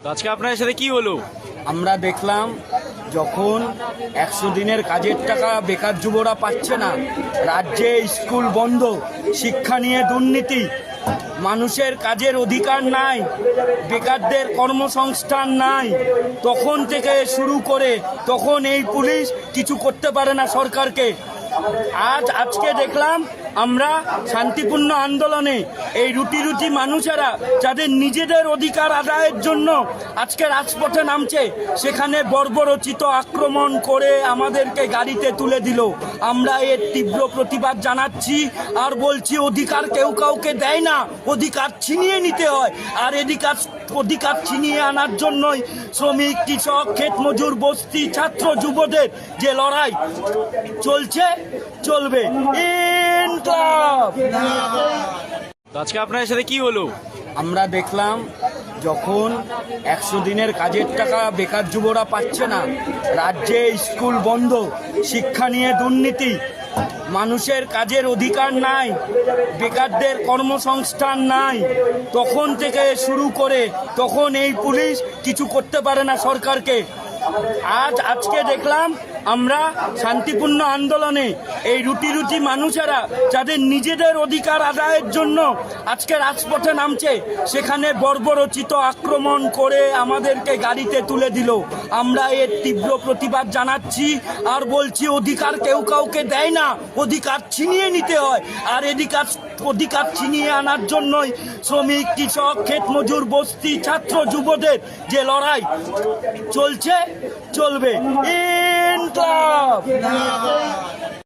তো আজকে আপনার সাথে কি হলো? আমরা দেখলাম যখন 100 দিনের কাজের টাকা বেকার যুবরা পাচ্ছে না, রাজ্যে স্কুল বন্ধ, শিক্ষা নিয়ে দুর্নীতি, মানুষের কাজের অধিকার নাই, বেকারদের কর্মসংস্থান নাই, তখন থেকে শুরু করে তখন এই পুলিশ কিছু করতে পারে না সরকারকে। আজকে দেখলাম আমরা শান্তিপূর্ণ আন্দোলনে এই রুটি মানুষেরা যাদের নিজেদের অধিকার আদায়ের জন্য আজকে রাজপথে নামছে, সেখানে বর্বরচিত আক্রমণ করে আমাদেরকে গাড়িতে তুলে দিল। আমরা এর তীব্র প্রতিবাদ জানাচ্ছি আর বলছি, অধিকার কেউ কাউকে দেয় না, অধিকার ছিনিয়ে নিতে হয়। আর অধিকার ছিনিয়ে আনার জন্যই শ্রমিক, কৃষক, ক্ষেত মজুর, বস্তি, ছাত্র, যুবদের যে লড়াই চলছে, চলবে। ইনকলাব। তো আজকে আপনার সাথে কি হলো? আমরা দেখলাম যখন 100 দিনের কাজের টাকা বেকার যুবরা পাচ্ছে না, রাজ্যে স্কুল বন্ধ, শিক্ষা নিয়ে দুর্নীতি, মানুষের কাজের অধিকার নাই, বেকারদের কর্মসংস্থান নাই, তখন থেকে শুরু করে তখন এই পুলিশ কিছু করতে পারে না সরকারকে। আজকে দেখলাম আমরা শান্তিপূর্ণ আন্দোলনে এই রুটি মানুষেরা যাদের নিজেদের অধিকার আদায়ের জন্য আজকে রাজপথে নামছে, সেখানে বর্বরচিত আক্রমণ করে আমাদেরকে গাড়িতে তুলে দিল। আমরা এর তীব্র প্রতিবাদ জানাচ্ছি আর বলছি, অধিকার কেউ কাউকে দেয় না, অধিকার ছিনিয়ে নিতে হয়। আর অধিকার ছিনিয়ে আনার জন্যই শ্রমিক, কৃষক, ক্ষেত মজুর, বস্তি, ছাত্র, যুবদের যে লড়াই চলছে, চলবে। ইনকলাব।